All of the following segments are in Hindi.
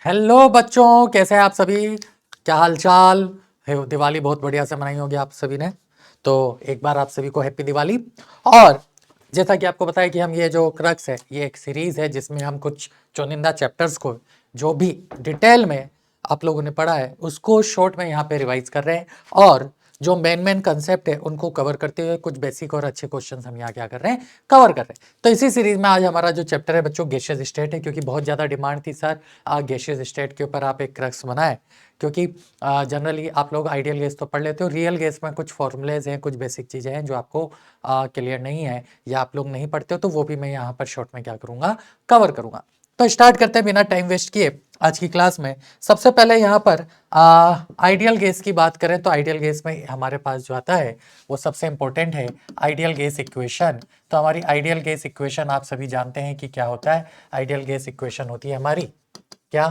हेलो बच्चों, कैसे हैं आप सभी? क्या हाल चाल है? दिवाली बहुत बढ़िया से मनाई होगी आप सभी ने। तो एक बार आप सभी को हैप्पी दिवाली। और जैसा कि आपको बताया कि हम ये जो क्रक्स है ये एक सीरीज है जिसमें हम कुछ चुनिंदा चैप्टर्स को जो भी डिटेल में आप लोगों ने पढ़ा है उसको शॉर्ट में यहाँ पे रिवाइज कर रहे हैं और जो मेन कंसेप्ट है उनको कवर करते हुए कुछ बेसिक और अच्छे क्वेश्चंस हम यहाँ क्या कर रहे हैं, कवर कर रहे हैं। तो इसी सीरीज में आज हमारा जो चैप्टर है बच्चों गैसियस स्टेट है, क्योंकि बहुत ज़्यादा डिमांड थी सर गैसियस स्टेट के ऊपर आप एक क्रक्स बनाए। क्योंकि जनरली आप लोग आइडियल गैस तो पढ़ लेते हो, रियल गैस में कुछ फॉर्मूलेज हैं, कुछ बेसिक चीज़ें हैं जो आपको क्लियर नहीं है या आप लोग नहीं पढ़ते हो, तो वो भी मैं यहाँ पर शॉर्ट में क्या करूँगा, कवर करूँगा। तो स्टार्ट करते हैं बिना टाइम वेस्ट किए आज की क्लास में। सबसे पहले यहाँ पर आइडियल गैस की बात करें तो आइडियल गैस में हमारे पास जो आता है वो सबसे इंपॉर्टेंट है आइडियल गैस इक्वेशन। तो हमारी आइडियल गैस इक्वेशन आप सभी जानते हैं कि क्या होता है। आइडियल गैस इक्वेशन होती है हमारी क्या,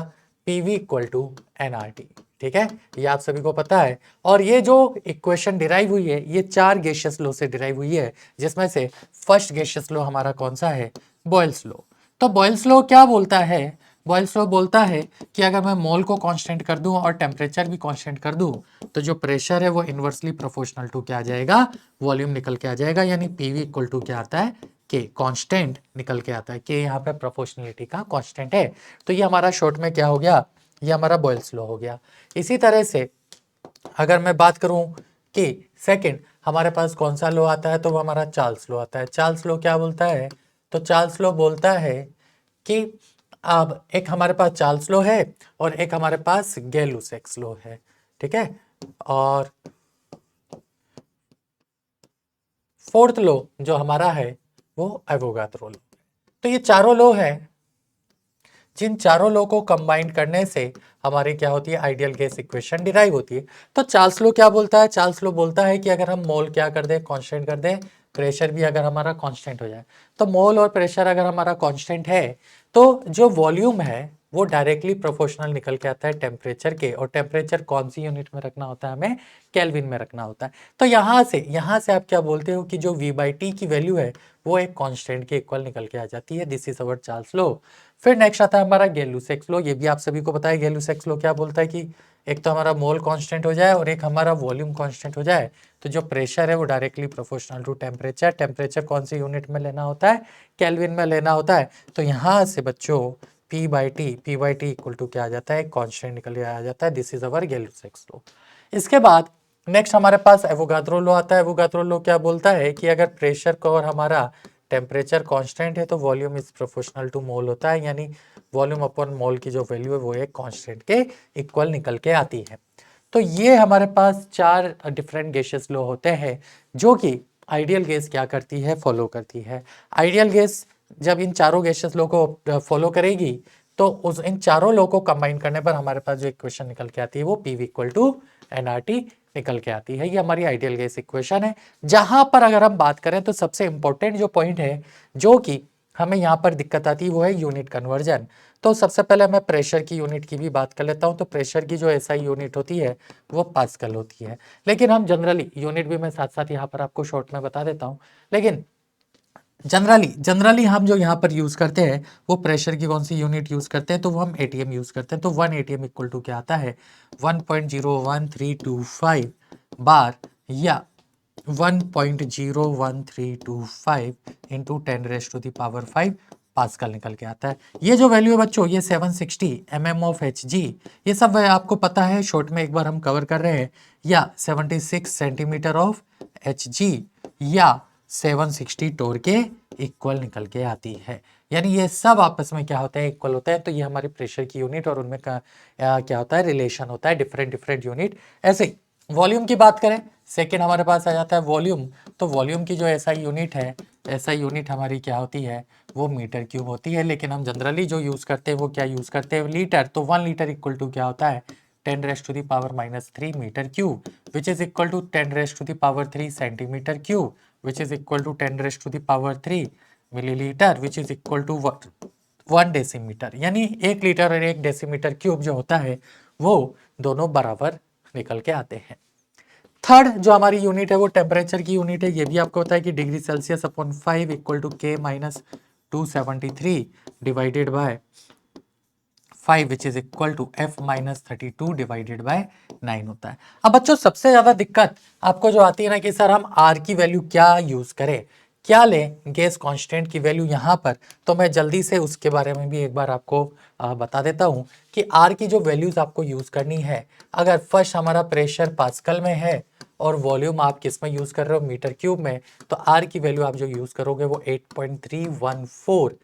पीवी इक्वल टू एनआरटी। ठीक है, ये आप सभी को पता है। और ये जो इक्वेशन डिराइव हुई है ये चार गैसियस लॉ से डिराइव हुई है, जिसमें से फर्स्ट गैसियस लॉ हमारा कौन सा है, बॉयल्स लॉ। तो बॉयल्स लॉ क्या बोलता है, बॉयल्स लॉ बोलता है कि अगर मैं मोल को कांस्टेंट कर दूं और टेम्परेचर भी कांस्टेंट कर दूं तो जो प्रेशर है वो इनवर्सली प्रोपोर्शनल टू क्या आ जाएगा, वॉल्यूम निकल के आ जाएगा। यानी पीवी इक्वल टू क्या आता है, के कांस्टेंट निकल के आता है। के यहाँ पे प्रोपोर्शनलिटी का कांस्टेंट है। तो ये हमारा शॉर्ट में क्या हो गया, ये हमारा बॉयल्स लॉ हो गया। इसी तरह से अगर मैं बात करूं कि सेकंड हमारे पास कौन सा लॉ आता है, तो वो हमारा चार्ल्स लॉ आता है। चार्ल्स लॉ क्या बोलता है, तो चार्ल्स लॉ बोलता है कि अब एक हमारे पास चार्ल्स लॉ है और एक हमारे पास गैलुसेक्स लॉ है। ठीक है, और फोर्थ लॉ जो हमारा है वो एवोगाद्रो लॉ। तो ये चारों लॉ है, जिन चारों लॉ को कंबाइन करने से हमारी क्या होती है, आइडियल गैस इक्वेशन डिराइव होती है। तो चार्ल्स लॉ क्या बोलता है, चार्ल्स लॉ बोलता है कि अगर हम मोल क्या कर दें, कांस्टेंट कर दें, प्रेशर भी अगर हमारा कांस्टेंट हो जाए, तो मोल और प्रेशर अगर हमारा कांस्टेंट है तो जो वॉल्यूम है वो डायरेक्टली प्रोपोर्शनल निकल के आता है टेम्परेचर के। और टेम्परेचर कौन सी यूनिट में रखना होता है, हमें केल्विन में रखना होता है। तो यहाँ से आप क्या बोलते हो कि जो V/T की वैल्यू है वो एक कांस्टेंट के इक्वल निकल के आ जाती है। This is our Charles law. फिर नेक्स्ट आता है हमारा गैलुसेक्स लॉ। ये भी आप सभी को पता है। गैलुसेक्स लॉ क्या बोलता है कि एक तो हमारा मोल कांस्टेंट हो जाए और एक हमारा वॉल्यूम कांस्टेंट हो जाए, तो जो प्रेशर है वो directly proportional to temperature. Temperature कौन सी यूनिट में लेना होता है, केल्विन में लेना होता है। तो यहाँ से बच्चों P/T इक्वल टू क्या आ जाता है, कांस्टेंट निकल के आ जाता है। This is our Gay Lussac's law. इसके बाद नेक्स्ट हमारे पास एवोगाद्रो लॉ आता है। एवोगाद्रो लॉ क्या बोलता है कि अगर प्रेशर को और हमारा टेम्परेचर कांस्टेंट है तो वॉल्यूम इज प्रोपोर्शनल टू मोल होता है। यानी वॉल्यूम अपॉन मोल की जो वैल्यू है वो एक कांस्टेंट के इक्वल निकल के आती है। तो ये हमारे पास चार डिफरेंट गैसेस लॉ होते हैं जो कि आइडियल गैस क्या करती है, फॉलो करती है। आइडियल गैस जब इन चारों गैसेस लॉ को फॉलो करेगी तो उस इन चारों लॉ को कंबाइन करने पर हमारे पास जो इक्वेशन निकल के आती है वो पीवी इक्वल टू एनआरटी निकल के आती है। ये हमारी आइडियल गैस इक्वेशन है। जहां पर अगर हम बात करें तो सबसे इंपॉर्टेंट जो पॉइंट है जो कि हमें यहाँ पर दिक्कत आती है वो है यूनिट कन्वर्जन। तो सबसे पहले मैं प्रेशर की यूनिट की भी बात कर लेता हूँ। तो प्रेशर की जो एसआई यूनिट होती है वो पास्कल होती है। लेकिन हम जनरली यूनिट भी मैं साथ साथ यहाँ पर आपको शॉर्ट में बता देता हूँ। लेकिन जनरली हम जो यहाँ पर यूज करते हैं वो प्रेशर की कौन सी यूनिट यूज करते हैं, तो वो हम एटीएम यूज करते हैं। तो 1 एटीएम इक्वल टू क्या आता है, 1.01325 बार या 1.01325 इंटू 10⁻⁵ पास्कल निकल के आता है। ये जो वैल्यू है बच्चों ये 760 mm ऑफ Hg, ये सब आपको पता है, शॉर्ट में एक बार हम कवर कर रहे हैं। या 76 सेंटीमीटर ऑफ Hg या 760 टोर के इक्वल निकल के आती है। यानी ये सब आपस में क्या होता है, इक्वल होता है। तो ये हमारे प्रेशर की यूनिट और उनमें क्या होता है, रिलेशन होता है, डिफरेंट यूनिट। ऐसे ही वॉल्यूम की बात करें, सेकेंड हमारे पास आ जाता है वॉल्यूम। तो वॉल्यूम की जो एसआई यूनिट है, एसआई यूनिट हमारी क्या होती है, वो मीटर क्यूब होती है। लेकिन हम जनरली जो यूज करते हैं वो क्या यूज करते हैं, लीटर। तो 1 लीटर इक्वल टू क्या होता है, 10⁻³ metre cube, which is equal to 10⁻³ centimetre cube, which is equal to 10⁻³ millilitre, which is equal to 1 decimetre. यानी 1 लीटर और 1 डेसीमीटर क्यूब जो होता है वो दोनों बराबर निकल के आते हैं। थर्ड जो हमारी यूनिट है वो टेम्परेचर की यूनिट है। ये भी आपको पता है कि degree Celsius upon 5 equal to K - 273 divided by 5 which is equal to F minus 32 divided by 9 होता है। अब बच्चों सबसे ज्यादा दिक्कत आपको जो आती है ना कि सर हम R की वैल्यू क्या यूज करें, क्या लें गैस कांस्टेंट की वैल्यू यहाँ पर, तो मैं जल्दी से उसके बारे में भी एक बार आपको बता देता हूँ कि R की जो वैल्यूज आपको यूज करनी है, अगर फर्स्ट हमारा प्रेशर पास्कल में है और वॉल्यूम आप किस में यूज कर रहे हो, मीटर क्यूब में, तो R की वैल्यू आप जो यूज करोगे वो 8.314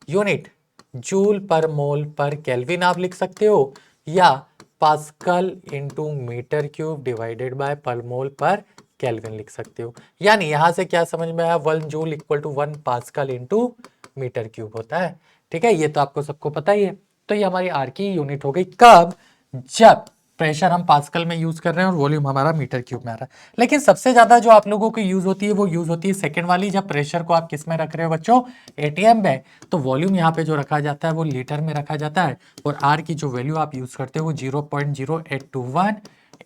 यूनिट जूल पर मोल पर केल्विन आप लिख सकते हो, या pascal into metre cube divided by per mole पर केल्विन लिख सकते हो। यानी यहां से क्या समझ में आया, 1 joule equal to 1 pascal into metre cube होता है। ठीक है, ये तो आपको सबको पता ही है। तो ये हमारी आर की यूनिट हो गई कब, जब प्रेशर हम पास्कल में यूज कर रहे हैं और वॉल्यूम हमारा मीटर क्यूब में आ रहा है। लेकिन सबसे ज्यादा जो आप लोगों की यूज होती है वो यूज होती है सेकंड वाली, जब प्रेशर को आप किस में रख रहे हो बच्चों, एटीएम में, तो वॉल्यूम यहाँ पे जो रखा जाता है वो लीटर में रखा जाता है, और आर की जो वैल्यू आप यूज करते हो वो 0.0821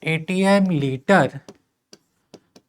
एटीएम लीटर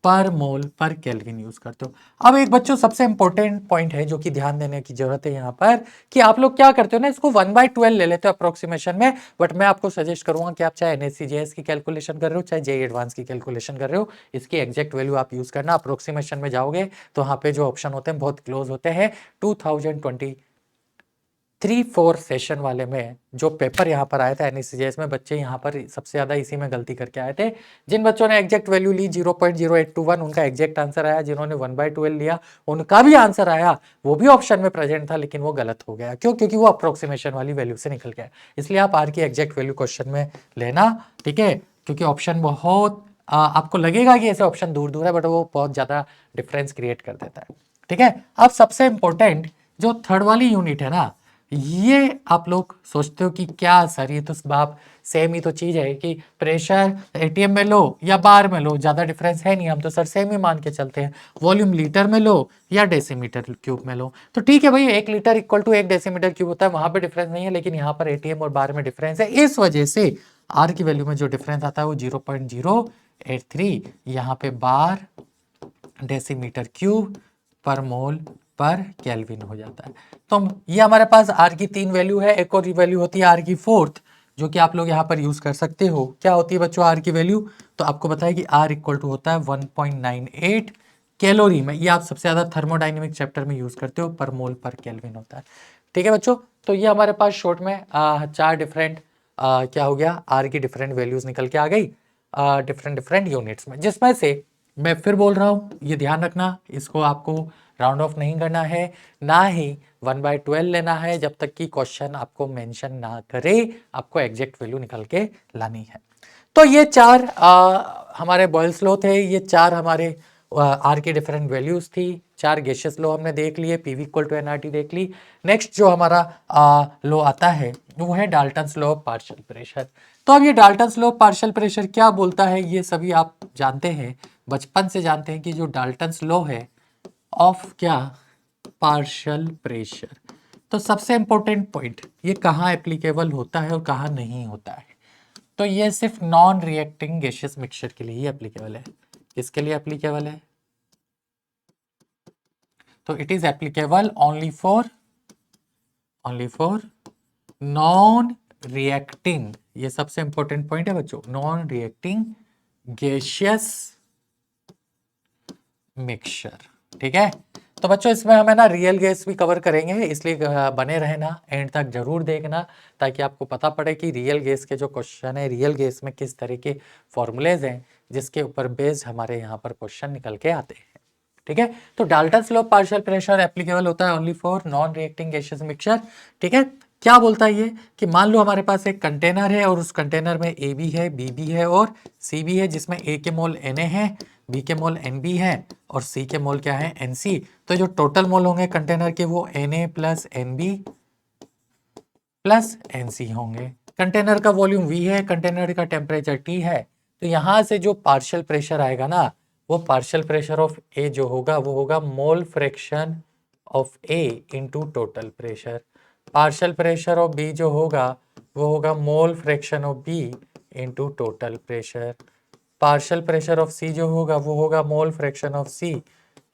पर मोल पर केल्विन यूज करते हो। अब एक बच्चों सबसे इंपॉर्टेंट पॉइंट है जो कि ध्यान देने की जरूरत है यहाँ पर, कि आप लोग क्या करते हो ना, इसको 1/12 ले लेते हो अप्रोक्सीमेशन में, बट मैं आपको सजेस्ट करूंगा कि आप चाहे एनएससीजेएस की कैलकुलेशन कर रहे हो चाहे जेईई एडवांस की कैलकुलेशन कर रहे हो, इसकी एग्जैक्ट वैल्यू आप यूज करना। अप्रोक्सीमेशन में जाओगे तो वहां पे जो ऑप्शन होते हैं बहुत क्लोज होते हैं। 2023-4 सेशन वाले में जो पेपर यहाँ पर आया था एनएससीजेएस में, बच्चे यहाँ पर सबसे ज्यादा इसी में गलती करके आए थे। जिन बच्चों ने एग्जैक्ट वैल्यू ली 0.0821 उनका एग्जैक्ट आंसर आया, जिन्होंने 1/12 लिया उनका भी आंसर आया, वो भी ऑप्शन में प्रेजेंट था लेकिन वो गलत हो गया। क्यों? क्योंकि वो अप्रोक्सीमेशन वाली वैल्यू से निकल गया। इसलिए आप आर की एग्जैक्ट वैल्यू क्वेश्चन में लेना, ठीक है, क्योंकि ऑप्शन बहुत आपको लगेगा कि ऐसे ऑप्शन दूर दूर है, बट वो बहुत ज्यादा डिफरेंस क्रिएट कर देता है। ठीक है, अब सबसे इंपॉर्टेंट जो थर्ड वाली यूनिट है ना, ये आप लोग सोचते हो कि क्या सर ये तो बाप सेम ही तो चीज है कि प्रेशर एटीएम में लो या बार में लो, ज्यादा डिफरेंस है नहीं, हम तो सर सेम ही मान के चलते हैं। वॉल्यूम लीटर में लो या डेसीमीटर क्यूब में लो, तो ठीक है भाई, 1 litre equal to 1 decimetre cube होता है, वहां पे डिफरेंस नहीं है, लेकिन यहाँ पर एटीएम और बार में डिफरेंस है। इस वजह से आर की वैल्यू में जो डिफरेंस आता है वो 0.083, यहाँ पे बार डेसीमीटर क्यूब पर मोल पर केल्विन हो जाता है। तो ये हमारे पास आर की 3 वैल्यू है। एक और वैल्यू होती है आर की 4th, जो कि आप लोग यहाँ पर यूज कर सकते हो। क्या होती है बच्चों आर की वैल्यू, तो आपको बताया कि आर इक्वल टू होता है 1.98 कैलोरी में, ये आप सबसे ज्यादा थर्मोडाइनमिक चैप्टर में यूज करते हो, पर मोल पर केल्विन होता है। ठीक है बच्चों, तो ये हमारे पास शॉर्ट में 4 डिफरेंट क्या हो गया, आर की डिफरेंट वैल्यूज निकल के आ गई डिफरेंट डिफरेंट यूनिट्स में, जिसमें से मैं फिर बोल रहा हूँ, ये ध्यान रखना, इसको आपको राउंड ऑफ नहीं करना है, ना ही 1/12 लेना है, जब तक कि क्वेश्चन आपको मेंशन ना करे, आपको एग्जैक्ट वैल्यू निकल के लानी है। तो ये 4 हमारे बॉयल्स लॉ थे, ये 4 हमारे आर की डिफरेंट वैल्यूज थी, 4 गैसियस लॉ हमने देख लिए, पीवी इक्वल टू एनआरटी देख ली। नेक्स्ट जो हमारा लॉ आता है वो है Dalton's law of partial pressure. तो अब ये Dalton's law of partial pressure क्या बोलता है, ये सभी आप जानते हैं, बचपन से जानते हैं कि जो डाल्टन्स लॉ है ऑफ क्या, पार्शियल प्रेशर, तो सबसे इंपॉर्टेंट पॉइंट, ये कहाँ एप्लीकेबल होता है और कहाँ नहीं होता है। तो ये सिर्फ नॉन रिएक्टिंग गैसियस मिक्सचर के लिए ही एप्लीकेबल है। किसके लिए एप्लीकेबल है, तो it is applicable only for non reacting, ये सबसे इंपॉर्टेंट पॉइंट है बच्चों, नॉन रिएक्टिंग गैसियस मिक्सचर। ठीक है, तो बच्चों इसमें हमें ना रियल गैस भी कवर करेंगे, इसलिए बने रहना, एंड तक जरूर देखना, ताकि आपको पता पड़े कि रियल गैस के जो क्वेश्चन है, रियल गैस में किस तरह के फॉर्मूलेज हैं जिसके ऊपर बेस्ड हमारे यहाँ पर क्वेश्चन निकल के आते हैं। ठीक है, तो Dalton's law of partial pressure applicable होता है only for non reacting gaseous mixture. ठीक है, क्या बोलता है ये कि मान लो हमारे पास एक कंटेनर है और उस कंटेनर में ए बी है, बी बी है और सी बी है, जिसमें ए के मोल Na है, बी के मोल Nb है और सी के मोल क्या है, Nc। तो जो टोटल मोल होंगे कंटेनर के वो Na plus Nb plus Nc होंगे। कंटेनर का वॉल्यूम V है, कंटेनर का टेम्परेचर T है, तो यहां से जो पार्शियल प्रेशर आएगा ना, वो पार्शियल प्रेशर ऑफ A जो होगा वो होगा mole fraction of A into total pressure. Partial pressure of B जो होगा वो होगा mole fraction of B into total pressure. Partial pressure of C जो होगा वो होगा mole fraction of C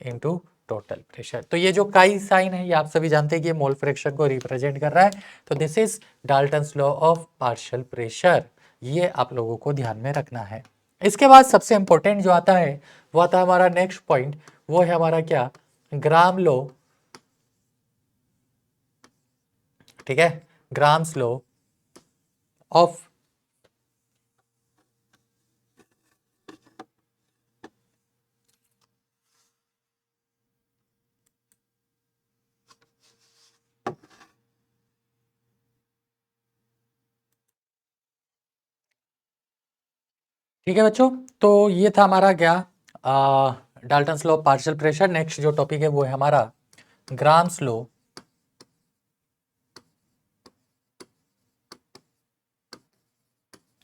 into total pressure. तो ये जो काई साइन है ये आप सभी जानते हैं कि ये मोल फ्रैक्शन को रिप्रेजेंट कर रहा है। तो this is Dalton's law of partial pressure, ये आप लोगों को ध्यान में रखना है। इसके बाद सबसे इंपॉर्टेंट जो आता है वो आता है हमारा नेक्स्ट पॉइंट, वो है हमारा क्या, ग्राम लॉ। ठीक है, ग्राम्स लॉ ऑफ ठीक है बच्चों, तो ये था हमारा क्या, Dalton's law of partial pressure. Next जो टॉपिक है वो है हमारा grams law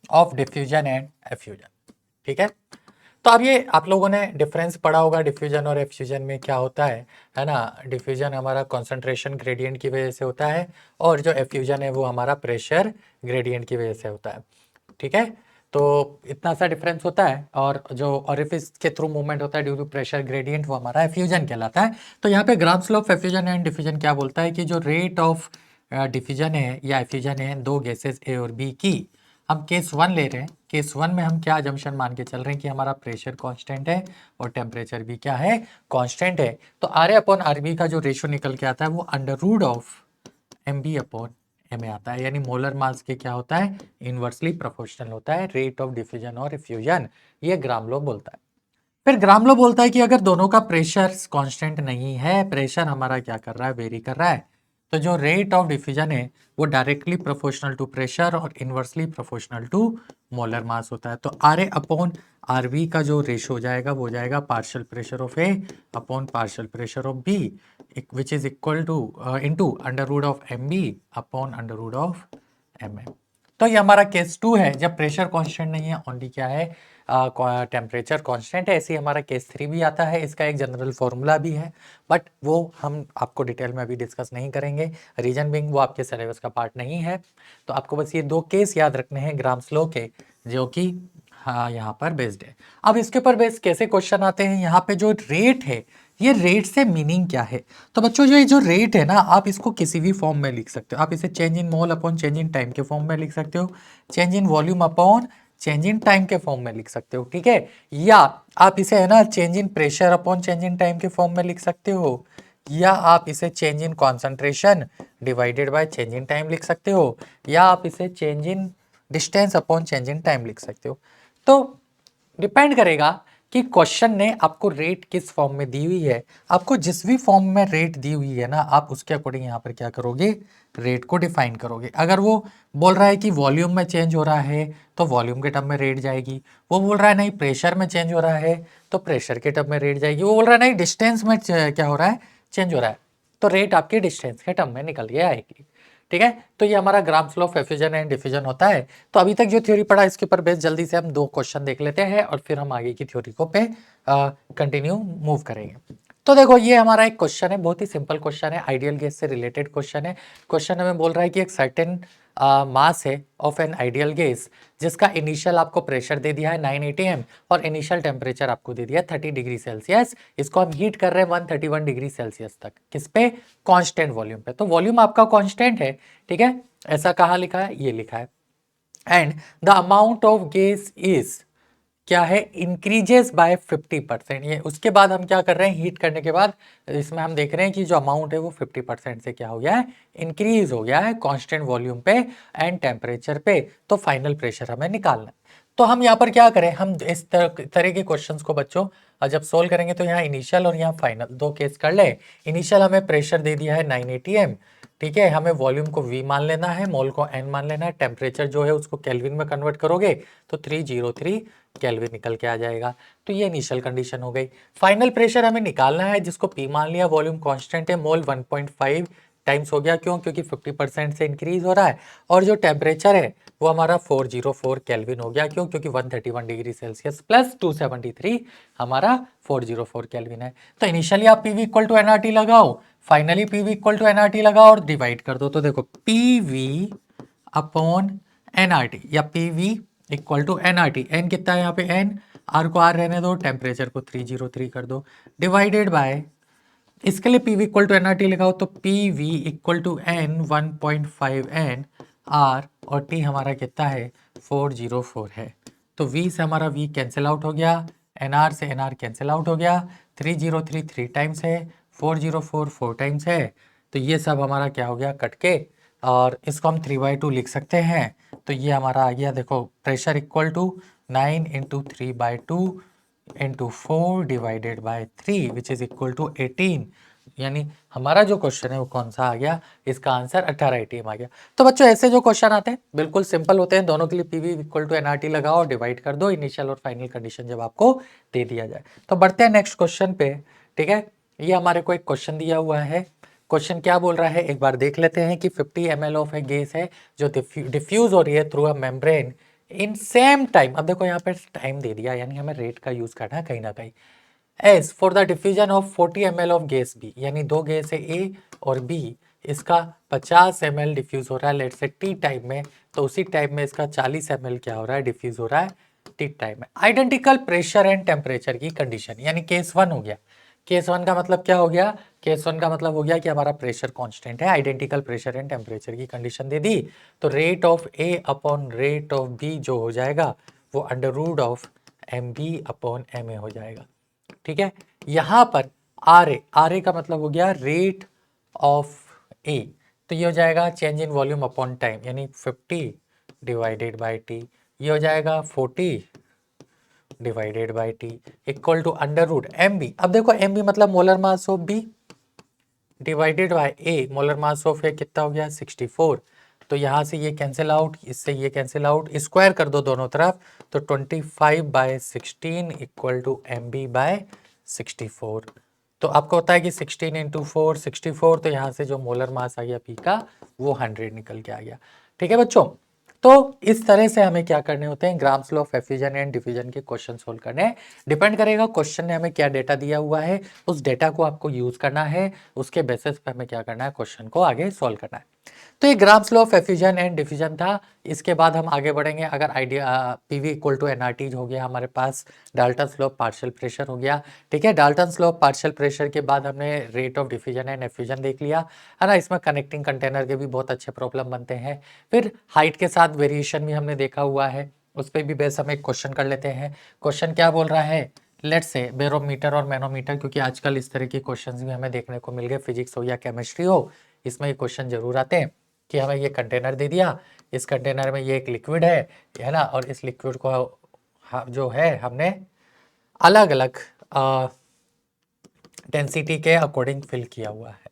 of diffusion and effusion. ठीक है, तो अब ये आप लोगों ने डिफरेंस पढ़ा होगा डिफ्यूजन और एफ्यूजन में क्या होता है ना। डिफ्यूजन हमारा कंसंट्रेशन ग्रेडियंट की वजह से होता है और जो एफ्यूजन है वो हमारा प्रेशर ग्रेडियंट की वजह से होता है। ठीक है, तो इतना सा डिफरेंस होता है और जो ऑरिफिस के थ्रू मूवमेंट होता है ड्यू टू प्रेशर ग्रेडियंट वो हमारा एफ्यूजन कहलाता है। तो यहाँ पे grams law of effusion and diffusion क्या बोलता है कि जो रेट ऑफ डिफ्यूजन है या एफ्यूजन है दो गैसेस ए और बी की, हम केस 1 ले रहे हैं। केस 1 में हम क्या जंक्शन मान के चल रहे हैं कि हमारा प्रेशर कांस्टेंट है और टेम्परेचर भी क्या है, कांस्टेंट है। तो R A upon R B का जो रेशियो निकल के आता है वो under root of M B upon M A आता है, यानी मोलर मास के क्या होता है, इनवर्सली प्रोपोर्शनल होता है रेट ऑफ डिफ्यूजन और इफ्यूजन, ये ग्राम लॉ बोलता है। फिर ग्राम लॉ बोलता है कि अगर दोनों का प्रेशर कांस्टेंट नहीं है, प्रेशर हमारा क्या कर रहा है, वेरी कर रहा है, तो जो रेट ऑफ डिफ्यूजन है वो डायरेक्टली प्रोपोर्शनल टू प्रेशर और inversely proportional to molar mass होता है। तो R A upon R B का जो रेशो हो जाएगा वो हो जाएगा partial pressure of A upon partial pressure of B, which is equal to into under root of M B upon under root of M A. तो ये हमारा केस 2 है जब प्रेशर कांस्टेंट नहीं है, ओनली क्या है, टेम्परेचर कांस्टेंट है। ऐसे ही हमारा केस 3 भी आता है, इसका एक जनरल फॉर्मूला भी है, बट वो हम आपको डिटेल में अभी डिस्कस नहीं करेंगे, रीजन बिंग वो आपके सिलेबस का पार्ट नहीं है। तो आपको बस ये दो केस याद रखने हैं ग्राम्स लॉ के, जो कि हाँ यहाँ पर बेस्ड है। अब इसके ऊपर बेस्ड कैसे क्वेश्चन आते हैं, यहाँ पे जो रेट है, ये रेट से मीनिंग क्या है। तो बच्चों जो ये जो रेट है ना, आप इसको किसी भी फॉर्म में लिख सकते हो। आप इसे change in mole upon change in time के फॉर्म में लिख सकते हो, change in volume upon change in time के फॉर्म में लिख सकते हो। ठीक है, या आप इसे है ना change in pressure upon change in time के फॉर्म में लिख सकते हो, या आप इसे change in concentration divided by change in time लिख सकते हो, या आप इसे change in distance upon change in time लिख सकते हो। तो डिपेंड करेगा कि क्वेश्चन ने आपको रेट किस फॉर्म में दी हुई है। आपको जिस भी फॉर्म में रेट दी हुई है ना, आप उसके अकॉर्डिंग यहाँ पर क्या करोगे, रेट को डिफाइन करोगे। अगर वो बोल रहा है कि वॉल्यूम में चेंज हो रहा है तो वॉल्यूम के टर्म में रेट जाएगी, वो बोल रहा है नहीं प्रेशर में चेंज हो रहा है तो प्रेशर के टर्म में रेट जाएगी, वो बोल रहा है नहीं डिस्टेंस में क्या हो रहा है, चेंज हो रहा है, तो रेट आपकी डिस्टेंस के टर्म में निकल के आएगी। ठीक है, तो ये हमारा grams law of effusion and diffusion होता है। तो अभी तक जो थ्योरी पढ़ा इसके ऊपर बेस जल्दी से हम दो क्वेश्चन देख लेते हैं और फिर हम आगे की थ्योरी को पे कंटिन्यू मूव करेंगे। तो देखो ये हमारा एक क्वेश्चन है, बहुत ही सिंपल क्वेश्चन है, आइडियल गैस से रिलेटेड क्वेश्चन है। क्वेश्चन हमें बोल रहा है कि एक सर्टेन मास है ऑफ एन आइडियल गैस जिसका इनिशियल आपको प्रेशर दे दिया है 9 atm और इनिशियल टेम्परेचर आपको दे दिया है 30 डिग्री सेल्सियस। इसको हम हीट कर रहे हैं 131 डिग्री सेल्सियस तक, किस पे, कांस्टेंट वॉल्यूम पे। तो वॉल्यूम आपका कांस्टेंट है, ठीक है, ऐसा कहाँ लिखा है, ये लिखा है। And the amount of gas is क्या है, इंक्रीजेस बाय 50%। ये उसके बाद हम क्या कर रहे हैं, हीट करने के बाद इसमें हम देख रहे हैं कि जो अमाउंट है वो 50% से क्या हो गया है, इंक्रीज हो गया है कांस्टेंट वॉल्यूम पे एंड टेम्परेचर पे। तो फाइनल प्रेशर हमें निकालना है। तो हम यहाँ पर क्या करें, हम इस तरह के क्वेश्चंस को बच्चों जब सोल्व करेंगे तो यहाँ इनिशियल और यहाँ फाइनल दो केस कर ले। इनिशियल हमें प्रेशर दे दिया है 9 atm, ठीक है, हमें वॉल्यूम को V मान लेना है, मोल को N मान लेना है, टेम्परेचर जो है उसको केल्विन में कन्वर्ट करोगे तो 303 केल्विन निकल के आ जाएगा। तो ये इनिशियल कंडीशन हो गई। फाइनल प्रेशर हमें निकालना है जिसको P मान लिया, वॉल्यूम कांस्टेंट है, मोल 1.5 टाइम्स हो गया, क्यों, क्योंकि 50% से इंक्रीज हो रहा है, और जो टेम्परेचर है वो हमारा 404 केल्विन हो गया, क्यों, क्योंकि 131 डिग्री सेल्सियस प्लस 273 हमारा 404 केल्विन है। तो इनिशियली आप पीवी इक्वल टू एनआरटी लगाओ, finally PV equal to NRT लगाओ और डिवाइड कर दो। तो देखो पीवी अपॉन एनआरटी या PV equal to NRT, N कितना है यहाँ पे, एन, आर को आर रहने दो, टेम्परेचर को 303 कर दो, डिवाइडेड बाय इसके लिए PV इक्वल टू NRT लगाओ तो PV equal to N 1.5 N R और T हमारा कितना है 404 है। तो V से हमारा V कैंसिल आउट हो गया, NR से NR कैंसिल आउट हो गया, 303 3 टाइम्स है, 404 4 टाइम्स है। तो ये सब हमारा क्या हो गया कट के, और इसको हम 3/2 लिख सकते हैं। तो ये हमारा आ गया, देखो pressure equal to 9 into 3/2 into 4 divided by 3 which is equal to 18। यानी हमारा जो क्वेश्चन है वो कौन सा आ गया, इसका आंसर 18 ATM आ गया। तो बच्चों ऐसे जो क्वेश्चन आते हैं बिल्कुल सिंपल होते हैं, दोनों के लिए PV इक्वल टू NRT लगाओ और डिवाइड कर दो इनिशियल और फाइनल कंडीशन जब आपको दे दिया जाए। तो बढ़ते हैं नेक्स्ट क्वेश्चन पे। ठीक है, ये हमारे को एक क्वेश्चन दिया हुआ है। क्वेश्चन क्या बोल रहा है एक बार देख लेते हैं कि 50 ml ऑफ ए गैस है जो डिफ्यूज हो रही है through a membrane in same time. अब देखो यहाँ पे टाइम दे दिया, यानी हमें रेट का यूज करना है कहीं ना कहीं। As for the diffusion of 40 ml of gas B, यानी दो गैस है ए और बी, इसका 50 ml डिफ्यूज हो रहा है लेट से टी टाइम में, तो उसी टाइम में इसका 40 ml क्या हो रहा है डिफ्यूज हो रहा है टी टाइम में। आइडेंटिकल प्रेशर एंड टेम्परेचर की कंडीशन, यानी केस 1 हो गया। केस 1 का मतलब क्या हो गया, केस 1 का मतलब हो गया कि हमारा प्रेशर कांस्टेंट है, आइडेंटिकल प्रेशर एंड टेम्परेचर की कंडीशन दे दी, तो rate of A upon rate of B जो हो जाएगा वो under root of M B upon M A हो जाएगा। ठीक है, यहां पर आर ए का मतलब हो गया रेट ऑफ ए, तो ये हो जाएगा change in volume upon time, यानी 50 डिवाइडेड बाई टी, ये हो जाएगा 40 divided by T equal to under root M B. अब देखो एम बी मतलब molar mass of B divided by A, molar mass of A कितना हो गया 64। तो यहाँ से ये कैंसिल आउट, इससे ये कैंसिल आउट, स्क्वायर कर दो दोनों तरफ, तो 25/16 equal to M B by 64। तो आपको पता है कि 16 इंटू 4 64, तो यहाँ से जो मोलर मास आ गया पी का वो 100 निकल के आ गया। ठीक है बच्चों, तो इस तरह से हमें क्या करने होते हैं, grams law of effusion and diffusion के क्वेश्चन सोल्व करने हैं। डिपेंड करेगा क्वेश्चन ने हमें क्या डेटा दिया हुआ है, उस डेटा को आपको यूज करना है, उसके बेसिस पे हमें क्या करना है, क्वेश्चन को आगे सोल्व करना है। तो ये Graham's law of effusion and diffusion था। इसके बाद हम आगे बढ़ेंगे, अगर ideal PV equal to NRT हो गया हमारे पास, Dalton law of partial pressure हो गया। ठीक है, Dalton law of partial pressure के बाद हमने rate of diffusion and effusion देख लिया है ना। इसमें कनेक्टिंग कंटेनर के भी बहुत अच्छे प्रॉब्लम बनते हैं। फिर हाइट के साथ वेरिएशन भी हमने देखा हुआ है, उस पर भी बेस हम एक क्वेश्चन कर लेते हैं। क्वेश्चन क्या बोल रहा है, लेट्स से बेरोमीटर और मैनोमीटर, क्योंकि आजकल इस तरह के क्वेश्चंस भी हमें देखने को मिल गए, फिजिक्स हो या केमिस्ट्री हो, इसमें ये क्वेश्चन जरूर आते हैं कि हमें ये कंटेनर दे दिया, इस कंटेनर में ये एक लिक्विड है ना, और इस लिक्विड को जो है हमने अलग अलग डेंसिटी के अकॉर्डिंग फिल किया हुआ है।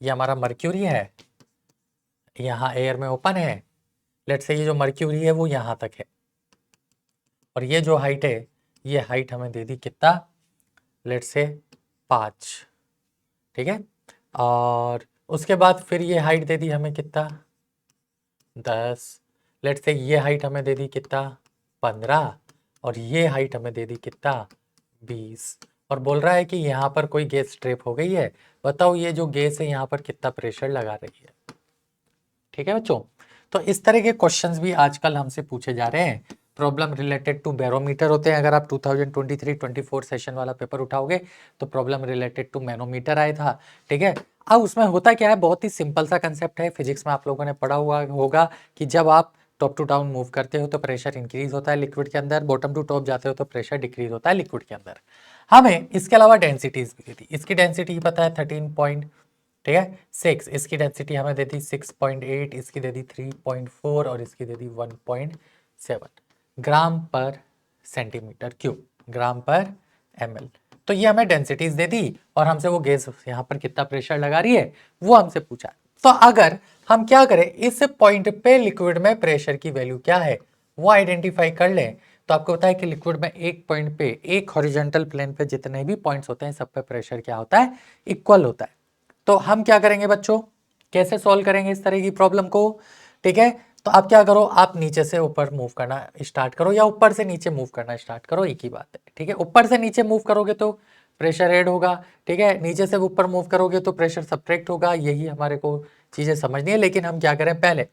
ये हमारा मर्क्यूरी है, यहाँ एयर में ओपन है, लेट्स से ये जो मर्क्यूरी है वो यहाँ तक है, और ये जो हाइट है, ये हाइट हमें दे दी कितना, लेट्स से 5। ठीक है, और उसके बाद फिर ये हाइट दे दी हमें कितना 10, लेट्स से ये हाइट हमें दे दी कितना 15, और ये हाइट हमें दे दी कितना 20, और बोल रहा है कि यहाँ पर कोई गैस ट्रैप हो गई है, बताओ ये जो गैस है यहाँ पर कितना प्रेशर लगा रही है। ठीक है बच्चों, तो इस तरह के क्वेश्चंस भी आजकल हमसे पूछे जा रहे हैं। प्रॉब्लम रिलेटेड टू बैरोमीटर होते हैं, अगर आप 2023-24 सेशन वाला पेपर उठाओगे तो प्रॉब्लम रिलेटेड टू मैनोमीटर आया था। ठीक है, अब उसमें होता क्या है, बहुत ही सिंपल सा कंसेप्ट है, फिजिक्स में आप लोगों ने पढ़ा हुआ होगा कि जब आप टॉप टू डाउन मूव करते हो तो प्रेशर इंक्रीज होता है लिक्विड के अंदर, बॉटम टू टॉप जाते हो तो प्रेशर डिक्रीज होता है लिक्विड के अंदर। हमें इसके अलावा डेंसिटीज भी दी थी, इसकी डेंसिटी पता है 13 ठीक है 6, इसकी डेंसिटी हमें दे दी 6.8, इसकी दे दी 3.4 और इसकी दे दी 1.7 ग्राम पर सेंटीमीटर क्यूब, ग्राम पर ml। तो ये हमें डेंसिटीज दे दी और हमसे वो गैस यहाँ पर कितना प्रेशर लगा रही है वो हमसे पूछा। तो अगर हम क्या करें, इस पॉइंट पे लिक्विड में प्रेशर की वैल्यू क्या है वो आइडेंटिफाई कर लें, तो आपको पता है कि लिक्विड में एक पॉइंट पे, एक हॉरिजॉन्टल प्लेन पे जितने भी पॉइंट्स होते हैं सब पे प्रेशर क्या होता है, इक्वल होता है। तो हम क्या करेंगे बच्चों, कैसे सॉल्व करेंगे इस तरह की प्रॉब्लम को। ठीक है, तो आप क्या करो, आप नीचे से ऊपर मूव करना स्टार्ट करो या ऊपर से नीचे मूव करना स्टार्ट करो, एक ही बात है। ठीक है, ऊपर से नीचे मूव करोगे तो प्रेशर ऐड होगा, ठीक है, नीचे से ऊपर मूव करोगे तो प्रेशर सब्ट्रैक्ट होगा, यही हमारे को चीजें समझनी है। लेकिन हम क्या करें, पहले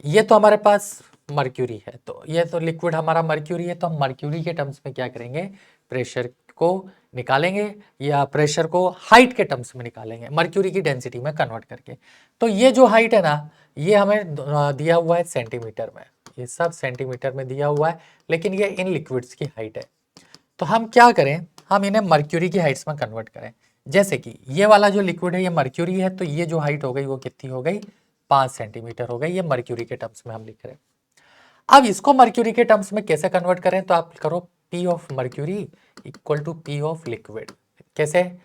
ये तो हमारे पास मर्क्यूरी है, तो ये तो लिक्विड हमारा मर्क्यूरी है, तो हम मर्क्यूरी के टर्म्स में क्या करेंगे, प्रेशर को निकालेंगे या प्रेशर को हाइट के टर्म्स में निकालेंगे, मर्क्यूरी की डेंसिटी में कन्वर्ट करके। तो ये जो हाइट है ना, ये हमें दिया हुआ है सेंटीमीटर में, ये सब सेंटीमीटर में दिया हुआ है, लेकिन ये इन लिक्विड्स की हाइट है। तो हम क्या करें, हम इन्हें मर्क्यूरी की हाइट्स में कन्वर्ट करें। जैसे कि ये वाला जो लिक्विड है ये मर्क्यूरी है, तो ये जो हाइट हो गई वो कितनी हो गई, 5 सेंटीमीटर हो गई। ये मर्क्यूरी के टर्म्स में हम लिख रहे हैं। अब इसको मर्क्यूरी के टर्म्स में कैसे कन्वर्ट करें, तो आप करो P of mercury equal to P of liquid. कैसे,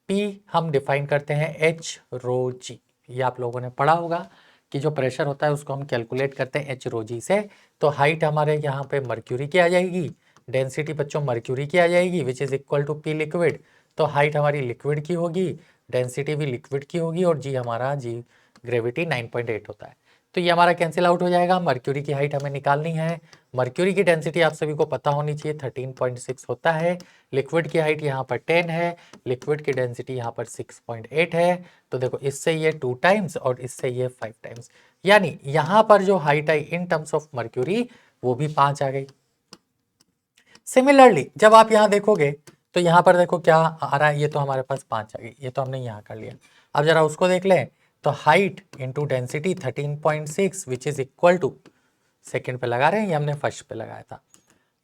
P हम डिफाइन करते हैं H रो G। ये आप लोगों ने पढ़ा होगा कि जो प्रेशर होता है उसको हम कैलकुलेट करते हैं H रो G से। तो हाइट हमारे यहाँ पे मर्क्यूरी की आ जाएगी, डेंसिटी बच्चों मर्क्यूरी की आ जाएगी which is equal to P liquid. तो हाइट हमारी लिक्विड की होगी, डेंसिटी भी लिक्विड की होगी, और G हमारा G ग्रेविटी 9.8 होता है। तो ये हमारा कैंसिल आउट हो जाएगा। मर्क्यूरी की हाइट हमें निकालनी है, मर्क्यूरी की डेंसिटी आप सभी को पता होनी चाहिए 13.6 होता है, लिक्विड की हाइट यहाँ पर 10 है, लिक्विड की डेंसिटी यहाँ पर 6.8 है। तो देखो इससे ये 2 टाइम्स और इससे ये 5 टाइम्स, यानी यहाँ पर जो height I in terms of mercury वो भी 5 आ गई। सिमिलरली जब आप यहाँ देखोगे तो यहाँ पर देखो क्या आ रहा है, ये तो हमारे पास 5 आ गई, ये तो हमने यहाँ कर लिया। अब जरा उसको देख लें, तो height into density 13.6 which is equal to, second पे लगा रहे हैं, ये हमने फर्स्ट पे लगाया था।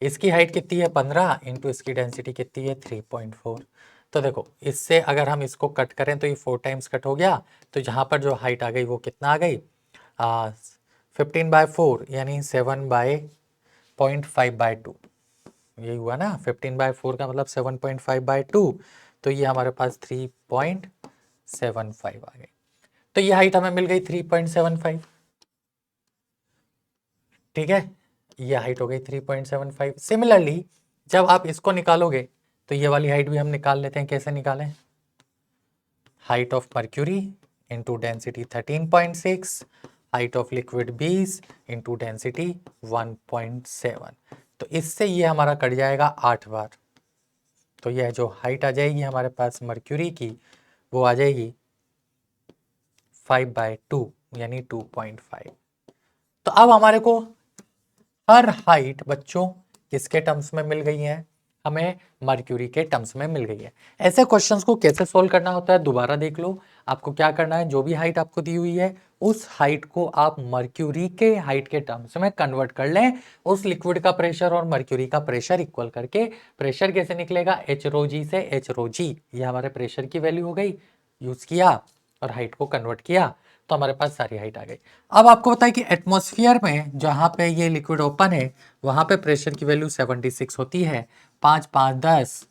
इसकी हाइट कितनी है 15 इंटू इसकी डेंसिटी कितनी है 3.4। तो देखो इससे अगर हम इसको कट करें तो ये 4 टाइम्स कट हो गया। तो जहाँ पर जो हाइट आ गई वो कितना आ गई, 15/4 यानी 7/0.5/2। यही हुआ ना, 15/4 का मतलब 7.5/2। तो ये हमारे पास 3.75 आ गई। तो ये हाइट हमें मिल गई 3.75। ठीक है, ये हाइट हो गई 3.75। सिमिलरली जब आप इसको निकालोगे तो ये वाली हाइट भी हम निकाल लेते हैं। कैसे निकालें, height of mercury into density 13.6, height of liquid 20 into density 1.7। तो इससे ये हमारा कट जाएगा 8 बार। तो यह जो हाइट आ जाएगी हमारे पास मर्क्यूरी की वो आ जाएगी 5/2 यानी 2.5। तो अब हमारे को हर हाइट बच्चों किसके टर्म्स में मिल गई है, हमें मर्क्यूरी के टर्म्स में मिल गई है। ऐसे क्वेश्चंस को कैसे सोल्व करना होता है दोबारा देख लो। आपको क्या करना है, जो भी हाइट आपको दी हुई है उस हाइट को आप मर्क्यूरी के हाइट के टर्म्स में कन्वर्ट कर लें। उस लिक्विड का प्रेशर और मर्क्यूरी का प्रेशर इक्वल करके प्रेशर कैसे निकलेगा, एच रो जी से एच रो जी, ये हमारे प्रेशर की वैल्यू हो गई, यूज किया और हाइट को कन्वर्ट किया तो हमारे पास सारी हाइट आ गई। अब आपको पता है कि एटमॉस्फेयर में जहाँ पे ये लिक्विड ओपन है वहाँ पे प्रेशर की वैल्यू 76 होती है। 5 5 10,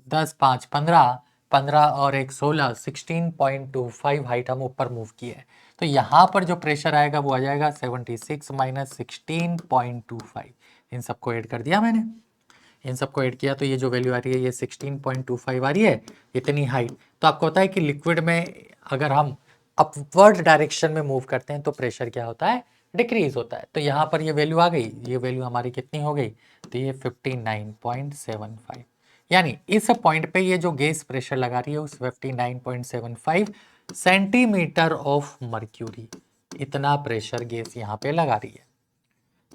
10 5 15, 15 और 1 16, 16.25 हाइट हम ऊपर मूव किए। तो यहाँ पर जो प्रेशर आएगा वो आ जाएगा 76 माइनस 16.25। इन सबको ऐड कर दिया मैंने, इन सबको ऐड किया तो ये जो वैल्यू आ रही है ये 16.25 आ रही है, इतनी हाइट। तो आपको पता है कि लिक्विड में अगर हम अपवर्ड डायरेक्शन में मूव करते हैं तो प्रेशर क्या होता है, डिक्रीज होता है। तो यहाँ पर ये वैल्यू आ गई, ये वैल्यू हमारी कितनी हो गई, तो ये 59.75, यानी इस पॉइंट पे ये जो गैस प्रेशर लगा रही है उस 59.75 सेंटीमीटर ऑफ मर्क्यूरी, इतना प्रेशर गैस यहाँ पे लगा रही है।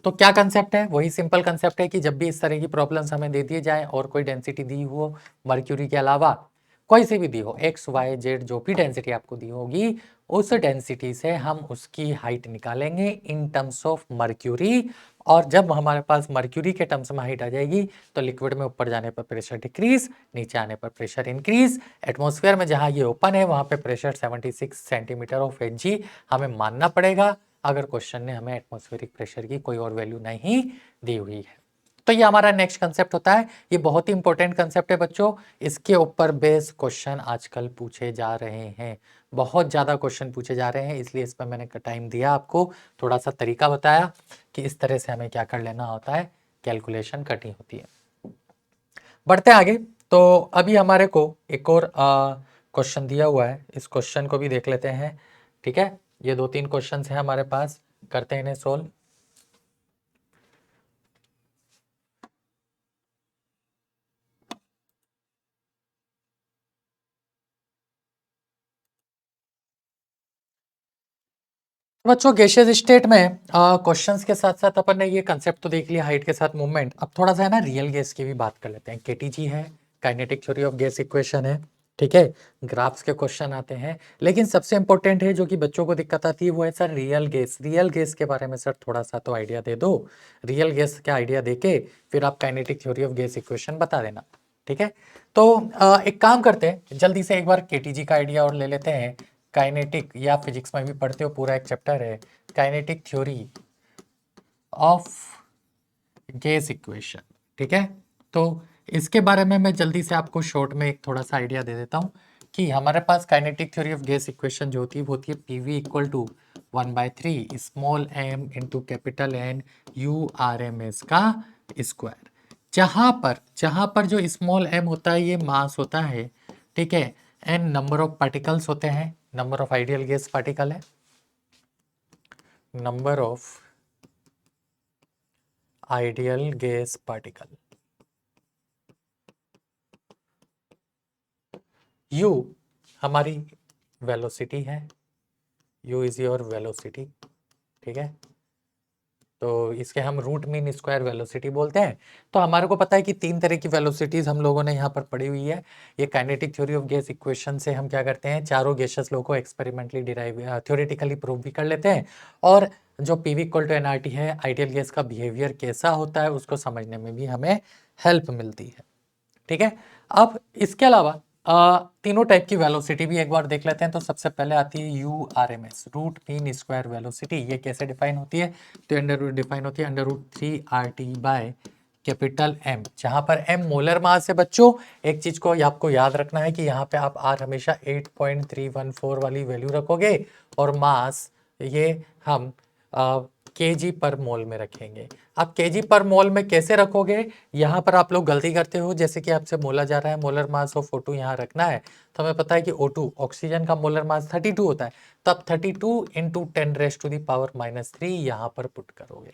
तो क्या कंसेप्ट है, वही सिंपल कंसेप्ट है कि जब भी इस तरह की प्रॉब्लम्स हमें दे दिए जाए और कोई डेंसिटी दी हो मर्क्यूरी के अलावा, कोई सी भी दी हो, एक्स वाई जेड जो भी डेंसिटी आपको दी होगी, उस डेंसिटी से हम उसकी हाइट निकालेंगे इन टर्म्स ऑफ मर्क्यूरी। और जब हमारे पास मर्क्यूरी के टर्म्स में हाइट आ जाएगी तो लिक्विड में ऊपर जाने पर प्रेशर डिक्रीज, नीचे आने पर प्रेशर इंक्रीज। एटमॉस्फेयर में जहां ये ओपन है वहां पे प्रेशर 76 सेंटीमीटर ऑफ Hg हमें मानना पड़ेगा अगर क्वेश्चन ने हमें एटमॉस्फेरिक प्रेशर की कोई और वैल्यू नहीं दी हुई है। तो ये हमारा नेक्स्ट कंसेप्ट होता है, ये बहुत ही इंपॉर्टेंट कंसेप्ट है बच्चों, इसके ऊपर बेस क्वेश्चन आजकल पूछे जा रहे हैं, बहुत ज़्यादा क्वेश्चन पूछे जा रहे हैं, इसलिए इस पर मैंने टाइम दिया आपको, थोड़ा सा तरीका बताया कि इस तरह से हमें क्या कर लेना होता है, कैलकुलेशन करनी होती है। बढ़ते हैं आगे। तो अभी हमारे को एक और क्वेश्चन दिया हुआ है, इस क्वेश्चन को भी देख लेते हैं। ठीक है, ये 2-3 क्वेश्चन हैं हमारे पास, करते हैं इन्हें सोल्व। बच्चों गैसियस स्टेट में क्वेश्चंस के साथ साथ अपन ने ये कंसेप्ट तो देख लिया हाइट के साथ मूवमेंट, अब थोड़ा सा है ना रियल गैस की भी बात कर लेते हैं। केटीजी है, kinetic theory of gas equation है, ठीक है, ग्राफ्स के क्वेश्चन आते हैं, लेकिन सबसे इंपॉर्टेंट है जो कि बच्चों को दिक्कत आती है वो है sir real gas. Real gas के बारे में सर थोड़ा सा तो आइडिया दे दो। रियल गैस का आइडिया देके फिर आप kinetic theory of gas equation बता देना, ठीक है। तो एक काम करते हैं, जल्दी से एक बार केटीजी का आइडिया और ले लेते हैं। काइनेटिक, या फिजिक्स में भी पढ़ते हो, पूरा एक चैप्टर है kinetic theory of gas equation, ठीक है। तो इसके बारे में मैं जल्दी से आपको शॉर्ट में एक थोड़ा सा आइडिया दे देता हूँ कि हमारे पास kinetic theory of gas equation जो होती है वो होती है PV equal to 1/3 small M into capital N U R M S का स्क्वायर। जहां पर जो स्मॉल एम होता है ये मास होता है, ठीक है, एन नंबर ऑफ पार्टिकल्स होते हैं, number of ideal gas particle है, number of ideal gas particle. u हमारी वेलोसिटी है, u इज योर वेलोसिटी, ठीक है। तो इसके हम रूट मीन स्क्वायर वेलोसिटी बोलते हैं। तो हमारे को पता है कि 3 तरह की वेलोसिटीज हम लोगों ने यहाँ पर पढ़ी हुई है। ये kinetic theory of gas equation से हम क्या करते हैं, चारों गैसेस लोगों को एक्सपेरिमेंटली डिराइव थ्योरेटिकली प्रूव भी कर लेते हैं, और जो पीवी इक्वल टू एनआरटी है, आइडियल गैस का बिहेवियर कैसा होता है उसको समझने में भी हमें हेल्प मिलती है, ठीक है। अब इसके अलावा तीनों टाइप की वेलोसिटी भी एक बार देख लेते हैं। तो सबसे पहले आती है U R M S, root mean square velocity. ये कैसे डिफाइन होती है, तो अंडर रूट डिफाइन होती है √3 RT बाय कैपिटल M, जहां पर M मोलर मास है। बच्चों एक चीज को आपको याद रखना है कि यहाँ पे आप R हमेशा 8.314 वाली वैल्यू रखोगे, और मास ये हम केजी पर मोल में रखेंगे। आप केजी पर मोल में कैसे रखोगे, यहाँ पर आप लोग गलती करते हो। जैसे कि आपसे बोला जा रहा है मोलर मास ऑफ O2 यहाँ रखना है, तो हमें पता है कि O2 ऑक्सीजन का मोलर मास 32 होता है, तो आप 32 इंटू 10⁻³ यहाँ पर पुट करोगे।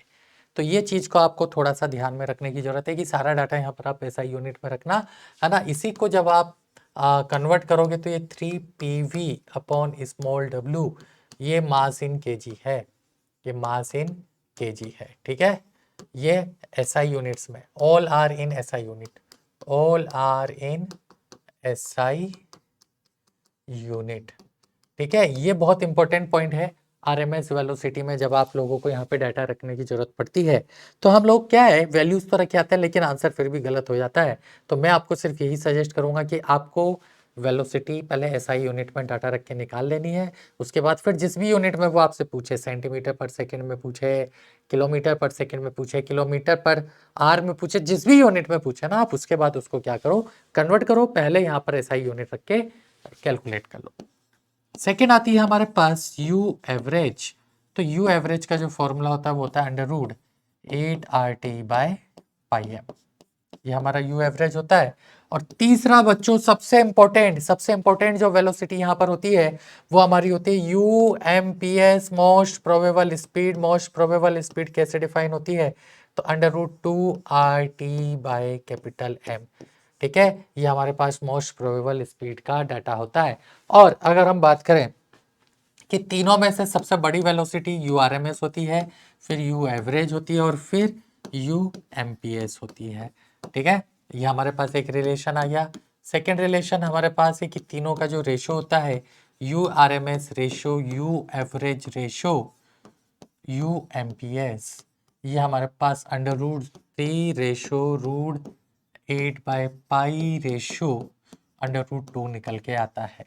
तो ये चीज को आपको थोड़ा सा ध्यान में रखने की जरूरत है कि सारा डाटा यहाँ पर आप ऐसा यूनिट में रखना है ना। इसी को जब आप कन्वर्ट करोगे तो ये 3 PV/स्मॉल w, ये मास इन केजी है, ये मास इन केजी है, ठीक है। ये एसआई यूनिट्स में, all are in SI unit, all are in SI unit, ठीक है। ये बहुत इंपॉर्टेंट पॉइंट है। आरएमएस वेलोसिटी में जब आप लोगों को यहाँ पे डाटा रखने की जरूरत पड़ती है, तो हम लोग क्या है वैल्यूज तो रखे आते हैं, लेकिन आंसर फिर भी गलत हो जाता है। तो मैं आपको सिर्फ यही सजेस्ट करूंगा कि आपको वेलोसिटी पहले एसआई यूनिट में डाटा रख के निकाल लेनी है। उसके बाद फिर जिस भी यूनिट में वो आपसे पूछे, सेंटीमीटर पर सेकेंड में पूछे, किलोमीटर पर सेकेंड में पूछे, किलोमीटर पर आर में पूछे, जिस भी यूनिट में पूछे ना, आप उसके बाद उसको क्या करो, कन्वर्ट करो। पहले यहाँ पर एसआई यूनिट रख के कैलकुलेट कर लो। सेकेंड आती है हमारे पास यू एवरेज। तो यू एवरेज का जो फॉर्मूला होता है वो होता है √8RT/πm, ये हमारा यू एवरेज होता है। और तीसरा बच्चों सबसे इंपॉर्टेंट जो वेलोसिटी यहाँ पर होती है वो हमारी होती है UMPS, most probable speed. Most probable speed कैसे डिफाइन होती है, तो √2RT/M, ठीक है। ये हमारे पास मोस्ट प्रोबेबल स्पीड का डाटा होता है। और अगर हम बात करें कि तीनों में से सबसे बड़ी वेलोसिटी URMS होती है, फिर यू एवरेज होती है, और फिर UMPS होती है, ठीक है। ये हमारे पास एक रिलेशन आ गया। सेकेंड रिलेशन हमारे पास है कि तीनों का जो रेशो होता है, URMS ratio, you average ratio, UMPS, ये हमारे पास √3 रेशो √8/π रेशो √2 निकल के आता है,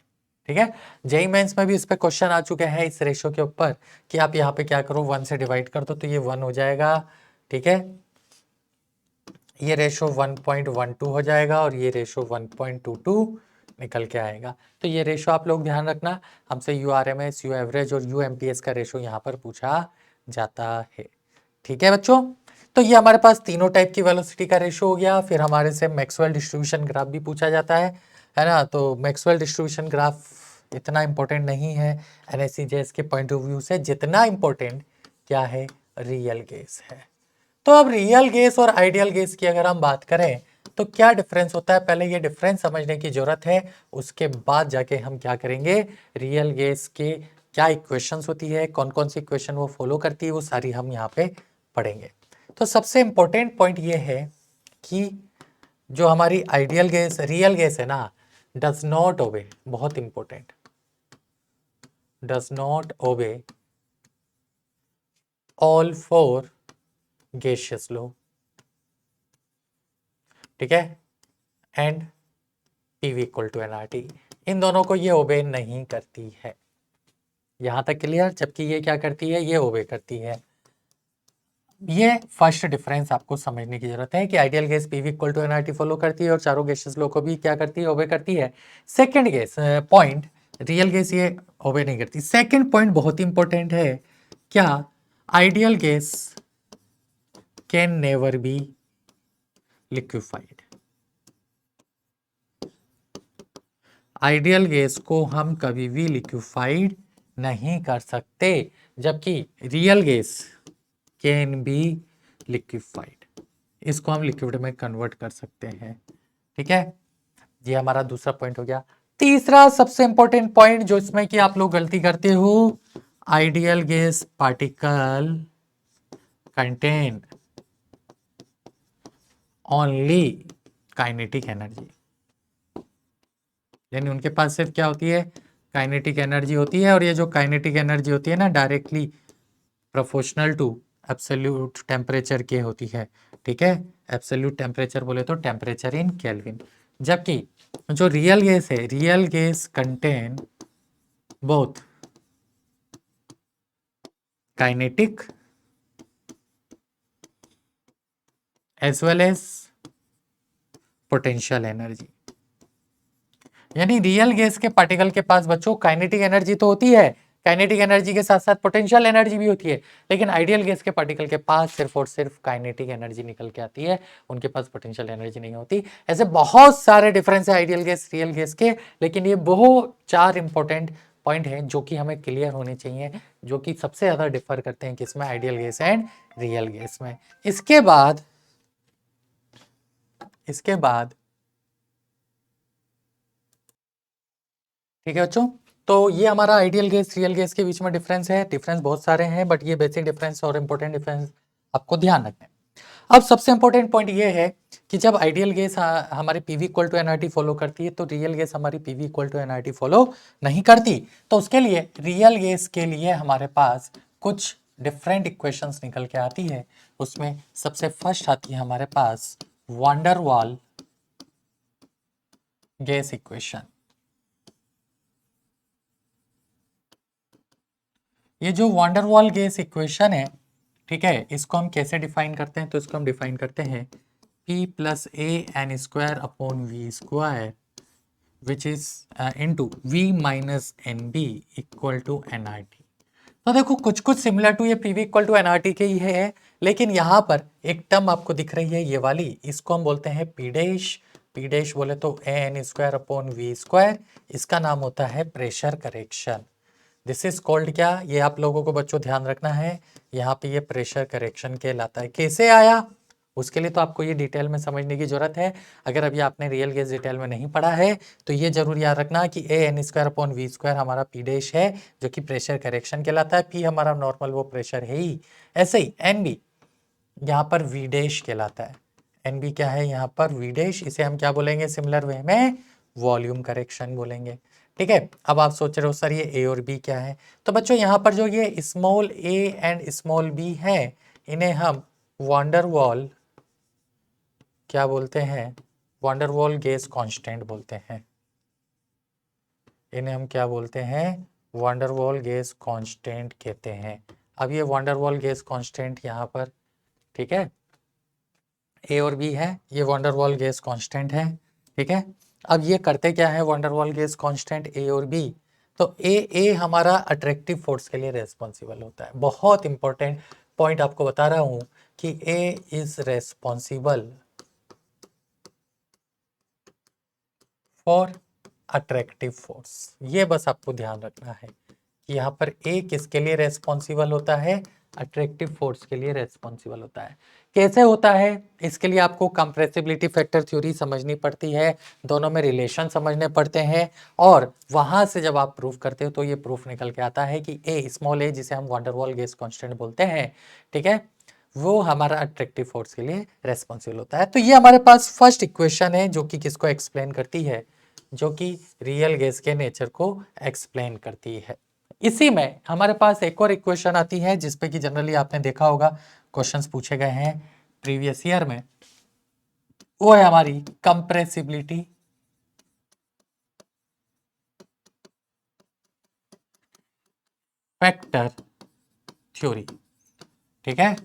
ठीक है। जेई मेंस में भी इस पे क्वेश्चन आ चुके हैं इस रेशो के ऊपर कि आप यहाँ पे क्या करो, 1 से डिवाइड कर दो तो ये 1 हो जाएगा, ठीक है। ये रेशो 1.12 हो जाएगा और ये रेशो 1.22 निकल के आएगा। तो ये रेशो आप लोग ध्यान रखना, हमसे URMS, यू एवरेज और UMPS का रेशो यहाँ पर पूछा जाता है, ठीक है बच्चों। तो ये हमारे पास तीनों टाइप की वेलोसिटी का रेशो हो गया। फिर हमारे से मैक्सवेल डिस्ट्रीब्यूशन ग्राफ भी पूछा जाता है ना। तो मैक्सवेल डिस्ट्रीब्यूशन ग्राफ इतना इंपॉर्टेंट नहीं है NSE/JS के पॉइंट ऑफ व्यू से, जितना इंपॉर्टेंट क्या है, रियल गैस है। तो अब रियल गैस और आइडियल गैस की अगर हम बात करें तो क्या डिफरेंस होता है, पहले ये डिफरेंस समझने की जरूरत है। उसके बाद जाके हम क्या करेंगे, रियल गैस के क्या इक्वेशंस होती है, कौन कौन सी इक्वेशन वो फॉलो करती है, वो सारी हम यहाँ पे पढ़ेंगे। तो सबसे इंपॉर्टेंट पॉइंट ये है कि जो हमारी आइडियल गैस रियल गैस है ना, डज नॉट ओबे, बहुत important, does not obey all four gaseous law, ठीक है, and PV equal to NRT, इन दोनों को ये ओबे नहीं करती है। यहां तक क्लियर? जबकि ये क्या करती है, ये ओबे करती है। ये फर्स्ट डिफरेंस आपको समझने की जरूरत है कि ideal gas PV equal to NRT follow करती है और चारों गैसेस लो को भी क्या करती है, ओबे करती है। Second gas point, real gas ये ओबे नहीं करती। सेकंड पॉइंट बहुत इंपॉर्टेंट है, क्या ideal gas can never be liquefied. Ideal gas को हम कभी भी लिक्विफाइड नहीं कर सकते, जबकि real gas can be liquefied, इसको हम लिक्विड में कन्वर्ट कर सकते हैं, ठीक है। ये हमारा दूसरा पॉइंट हो गया। तीसरा सबसे इंपॉर्टेंट पॉइंट जो इसमें कि आप लोग गलती करते हो, ideal gas particle contain only kinetic energy, यानी उनके पास सिर्फ क्या होती है, काइनेटिक एनर्जी होती है, और ये जो काइनेटिक एनर्जी होती है ना, directly proportional to absolute temperature के होती है, ठीक है। एब्सोल्यूट टेम्परेचर बोले तो टेम्परेचर इन केल्विन। जबकि जो रियल गैस है, real gas contain both kinetic as well as potential energy, यानी रियल गैस के पार्टिकल के पास बच्चों काइनेटिक एनर्जी तो होती है, काइनेटिक एनर्जी के साथ साथ पोटेंशियल एनर्जी भी होती है, लेकिन आइडियल गैस के पार्टिकल के पास सिर्फ और सिर्फ काइनेटिक एनर्जी निकल के आती है, उनके पास पोटेंशियल एनर्जी नहीं होती। ऐसे बहुत सारे डिफरेंस है आइडियल गैस रियल गैस के, लेकिन ये बहुत 4 इंपॉर्टेंट पॉइंट हैं जो कि हमें क्लियर होने चाहिए, जो कि सबसे ज्यादा डिफर करते हैं किसमें, ideal gas and real gas में। इसके बाद ठीक है बच्चों, तो ये हमारा आइडियल गैस रियल गैस के बीच में डिफरेंस है। डिफरेंस बहुत सारे हैं, बट ये बेसिक डिफरेंस और इंपॉर्टेंट डिफरेंस आपको ध्यान रखना है। अब सबसे इंपॉर्टेंट पॉइंट ये है कि जब आइडियल गैस हमारी PV equal to NRT follow करती है, तो रियल गैस हमारी PV equal to NRT follow नहीं करती। तो उसके लिए रियल गैस के लिए हमारे पास कुछ डिफरेंट इक्वेशंस निकल के आती है। उसमें सबसे फर्स्ट आती है हमारे पास वांडर वाल गैस इक्वेशन। ये जो वांडर वाल गैस इक्वेशन है, ठीक है, इसको हम कैसे डिफाइन करते हैं, तो इसको हम डिफाइन करते हैं P plus A N square upon V square which is into V minus N B equal to N R T. तो देखो कुछ कुछ सिमिलर टू ये PV equal to N R T के ही है, लेकिन यहाँ पर एक टर्म आपको दिख रही है ये वाली, इसको हम बोलते हैं पी डैश। पी डैश बोले तो A N square upon V square, इसका नाम होता है pressure correction. This is called क्या, ये आप लोगों को बच्चों ध्यान रखना है, यहाँ पे ये प्रेशर करेक्शन कहलाता है। कैसे आया, उसके लिए तो आपको ये डिटेल में समझने की जरूरत है। अगर अभी आपने रियल गैस डिटेल में नहीं पढ़ा है तो ये जरूर याद रखना कि A N square upon V square हमारा पी डैश है, जो कि प्रेशर करेक्शन कहलाता है। पी हमारा नॉर्मल वो प्रेशर है ही, ऐसे ही एन बी यहाँ पर वी डैश कहलाता है। एन बी क्या है यहाँ पर, वी डैश, इसे हम क्या बोलेंगे सिमिलर वे में, वॉल्यूम करेक्शन बोलेंगे, ठीक है। अब आप सोच रहे हो सर ये ए और बी क्या है, तो बच्चों यहाँ पर जो ये small A and small B है, इन्हें हम वांडर वॉल क्या बोलते हैं, वांडर वॉल गैस कांस्टेंट बोलते हैं। इन्हें हम क्या बोलते हैं, वांडर वॉल गैस कांस्टेंट कहते हैं। अब ये वांडर वॉल गैस कांस्टेंट यहाँ पर, ठीक है, ए और बी है, ये वांडर वॉल गैस कांस्टेंट है, ठीक है। अब ये करते क्या है वांडर वॉल गैस कांस्टेंट ए और बी, तो ए हमारा अट्रैक्टिव फोर्स के लिए रेस्पॉन्सिबल होता है। बहुत इंपॉर्टेंट पॉइंट आपको बता रहा हूं कि A is responsible for attractive force. ये बस आपको ध्यान रखना है कि यहाँ पर ए किसके लिए रेस्पॉन्सिबल होता है, अट्रैक्टिव फोर्स के लिए रेस्पॉन्सिबल होता है। कैसे होता है, इसके लिए आपको कंप्रेसिबिलिटी फैक्टर थ्योरी समझनी पड़ती है, दोनों में रिलेशन समझने पड़ते हैं, और वहां से जब आप प्रूफ करते हो तो ये प्रूफ निकल के आता है कि ए स्मॉल ए, जिसे हम वांडर वॉल गैस कांस्टेंट बोलते हैं, ठीक है, वो हमारा अट्रैक्टिव फोर्स के लिए रेस्पॉन्सिबल होता है। तो ये हमारे पास फर्स्ट इक्वेशन है जो कि किसको एक्सप्लेन करती है, जो कि रियल गैस के नेचर को एक्सप्लेन करती है। इसी में हमारे पास एक और इक्वेशन आती है जिसपे कि जनरली आपने देखा होगा क्वेश्चंस पूछे गए हैं प्रीवियस ईयर में, वो है हमारी कंप्रेसिबिलिटी फैक्टर थ्योरी। ठीक है,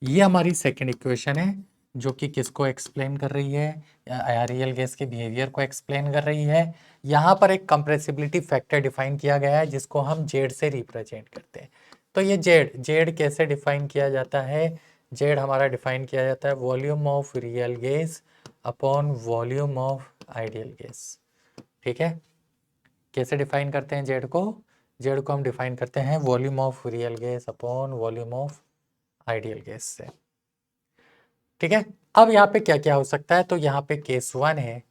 ये हमारी सेकंड इक्वेशन है जो कि किसको एक्सप्लेन कर रही है, रियल गैस के बिहेवियर को एक्सप्लेन कर रही है। यहाँ पर एक कंप्रेसिबिलिटी फैक्टर डिफाइन किया गया है जिसको हम जेड से रिप्रेजेंट करते हैं। तो ये जेड जेड कैसे डिफाइन किया जाता है, जेड हमारा डिफाइन किया जाता है volume of real gas upon volume of ideal gas. ठीक है, कैसे डिफाइन करते हैं जेड को, जेड को हम डिफाइन करते हैं volume of real gas upon volume of ideal gas से। ठीक है, अब यहाँ पे क्या क्या हो सकता है, तो यहाँ पे केस 1 है,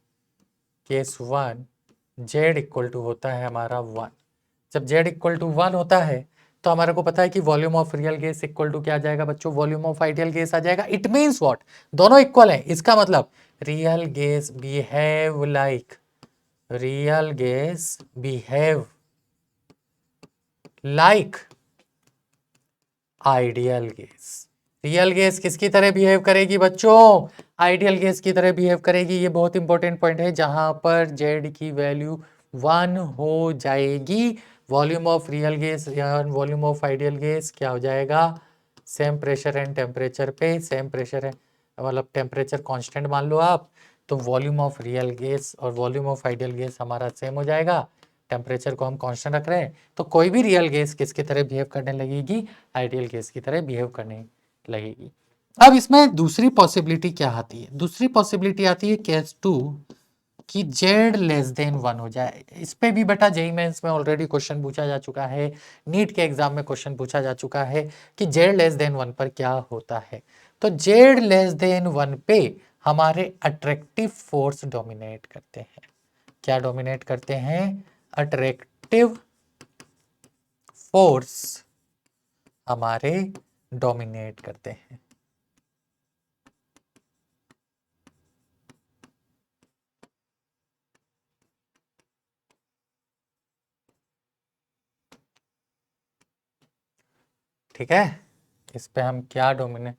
केस 1 जेड इक्वल टू होता है हमारा 1। जब जेड इक्वल टू 1 होता है तो हमारे को पता है कि volume of real gas equal to क्या आ जाएगा बच्चों, वॉल्यूम ऑफ आइडियल गैस आ जाएगा। इट मीन्स व्हाट, दोनों इक्वल है, इसका मतलब real gas behave like, real gas behave like ideal gas. Real gas किसकी तरह बिहेव करेगी बच्चों, आइडियल गैस की तरह बिहेव करेगी। ये बहुत इंपॉर्टेंट पॉइंट है, जहां पर जेड की वैल्यू 1 हो जाएगी, वॉल्यूम ऑफ रियल गैस या वॉल्यूम ऑफ आइडियल गैस क्या हो जाएगा, सेम प्रेशर एंड टेम्परेचर पे, सेम प्रेशर है मतलब टेम्परेचर कांस्टेंट मान लो आप, तो वॉल्यूम ऑफ रियल गैस और वॉल्यूम ऑफ आइडियल गैस हमारा सेम हो जाएगा। टेम्परेचर को हम कांस्टेंट रख रहे हैं, तो कोई भी रियल गैस किसकी तरह बिहेव करने लगेगी, आइडियल गैस की तरह बिहेव करने लगेगी। अब इसमें दूसरी पॉसिबिलिटी क्या आती है, दूसरी पॉसिबिलिटी आती है केस 2 कि जेड लेस देन 1 हो जाए। इस पे भी बेटा जेईई मेंस में ऑलरेडी क्वेश्चन पूछा जा चुका है, नीट के एग्जाम में क्वेश्चन पूछा जा चुका है कि जेड लेस देन 1 पर क्या होता है। तो जेड लेस देन 1 पे हमारे अट्रैक्टिव फोर्स डोमिनेट करते हैं। क्या डोमिनेट करते हैं, अट्रैक्टिव फोर्स हमारे डोमिनेट करते हैं। ठीक है, इस पे हम क्या डोमिनेट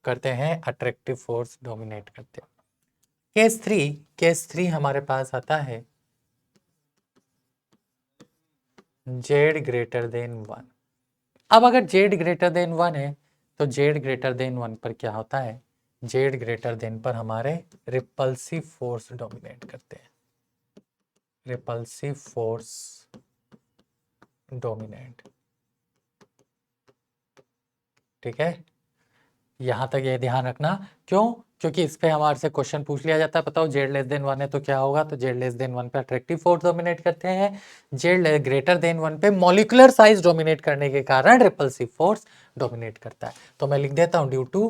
करते हैं, अट्रैक्टिव फोर्स डोमिनेट करते हैं। केस थ्री हमारे पास आता है जेड ग्रेटर देन 1। अब अगर जेड ग्रेटर देन 1 है तो जेड ग्रेटर देन 1 पर क्या होता है, जेड ग्रेटर देन पर हमारे रिपल्सिव फोर्स डोमिनेट करते हैं, रिपल्सिव फोर्स डोमिनेट। ठीक है, यहां तक ये ध्यान रखना, क्यों, क्योंकि इस पे हमारे से क्वेश्चन पूछ लिया जाता है, बताओ जेड लेस देन 1 है तो क्या होगा, तो जेड लेस देन 1 पे अट्रैक्टिव फोर्स डोमिनेट करते हैं, जेड ग्रेटर देन 1 पे मॉलिक्यूलर साइज डोमिनेट करने के कारण रिपल्सिव फोर्स डोमिनेट करता है। तो मैं लिख देता हूं ड्यू टू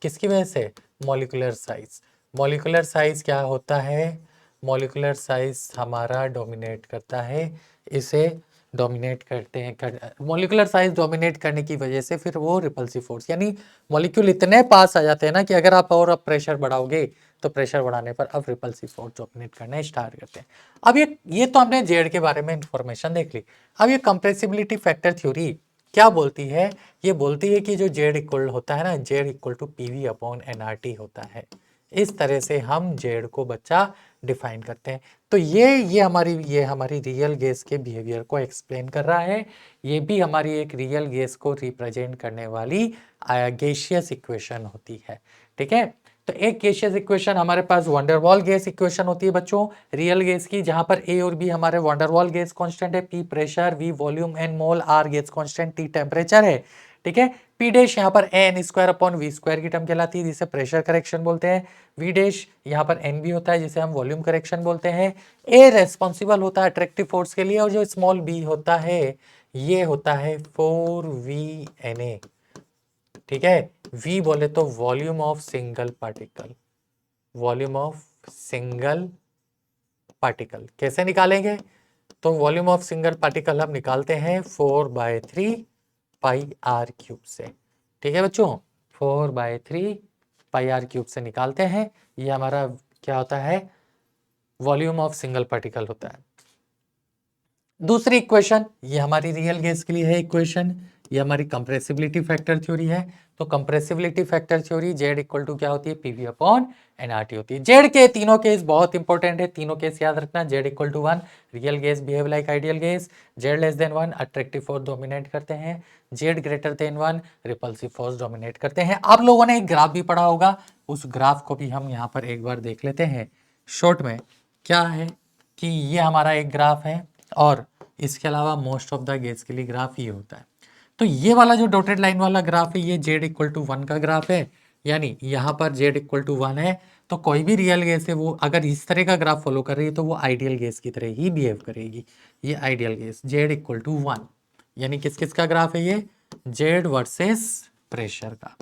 किसकी वजह से, मॉलिक्यूलर साइज। मॉलिक्यूलर साइज क्या होता है, मॉलिक्यूलर साइज हमारा डोमिनेट करता है, इसे डोमिनेट करते हैं, मॉलिक्यूलर साइज डोमिनेट करने की वजह से फिर वो रिपल्सिव फोर्स, यानी मॉलिक्यूल इतने पास आ जाते हैं ना कि अगर आप और अब प्रेशर बढ़ाओगे तो प्रेशर बढ़ाने पर अब रिपल्सिव फोर्स डोमिनेट करना स्टार्ट करते हैं। अब ये तो हमने जेड के बारे में इंफॉर्मेशन देख ली। अब ये कंप्रेसिबिलिटी फैक्टर थ्योरी क्या बोलती है, ये बोलती है कि जो जेड इक्वल होता है ना, Z equal to PV upon NRT होता है। इस तरह से हम जेड को बच्चा डिफाइन करते हैं। तो ये हमारी रियल गैस के बिहेवियर को एक्सप्लेन कर रहा है। ये भी हमारी एक रियल गैस को रिप्रेजेंट करने वाली गैसियस इक्वेशन होती है। ठीक है, तो एक गैसियस इक्वेशन हमारे पास वंडरवॉल गैस इक्वेशन होती है बच्चों, रियल गैस की, जहां पर ए और बी हमारे वंडरवॉल गैस कांस्टेंट है, P pressure, V volume, N mole, R gas constant, T temperature है। ठीक है, पी डैश यहाँ पर N square upon V square की टर्म कहलाती है जिसे प्रेशर करेक्शन बोलते हैं, वी डैश यहाँ पर एन बी होता है जिसे हम वॉल्यूम करेक्शन बोलते हैं, ए रेस्पॉन्सिबल होता है अट्रैक्टिव फोर्स के लिए, और जो स्मॉल बी होता है ये होता है 4VNA। ठीक है, V बोले तो volume of single particle, volume of single particle कैसे निकालेंगे, तो वॉल्यूम ऑफ सिंगल पार्टिकल हम निकालते हैं 4/3 पाई r क्यूब से। ठीक है बच्चों, 4/3 पाई आर क्यूब से निकालते हैं, ये हमारा क्या होता है, वॉल्यूम ऑफ सिंगल पार्टिकल होता है। दूसरी इक्वेशन, ये हमारी रियल गैस के लिए है इक्वेशन, ये हमारी कंप्रेसिबिलिटी फैक्टर थ्योरी है। तो compressibility factor theory Z equal to क्या होती है, पीवी अपॉन एनआरटी होती है। जेड के तीनों केस बहुत इंपॉर्टेंट है, तीनों केस याद रखना। Z equal to 1 real gas behave like ideal gas, Z less than 1 attractive force dominate करते हैं, Z greater than 1 repulsive force dominate करते हैं। आप लोगों ने एक ग्राफ भी पढ़ा होगा, उस ग्राफ को भी हम यहाँ पर एक बार देख लेते हैं शॉर्ट में। क्या है कि ये हमारा एक ग्राफ है और इसके अलावा मोस्ट ऑफ द गैस के लिए ग्राफ ये होता है। तो ये वाला जो डॉटेड लाइन वाला ग्राफ है, ये जेड इक्वल टू 1 का ग्राफ है, यानी यहाँ पर जेड इक्वल टू 1 है। तो कोई भी रियल गैस है वो अगर इस तरह का ग्राफ फॉलो कर रही है तो वो आइडियल गैस की तरह ही बिहेव करेगी। ये ideal gas Z equal to 1, यानी किस किस का ग्राफ है ये, जेड वर्सेस प्रेशर का।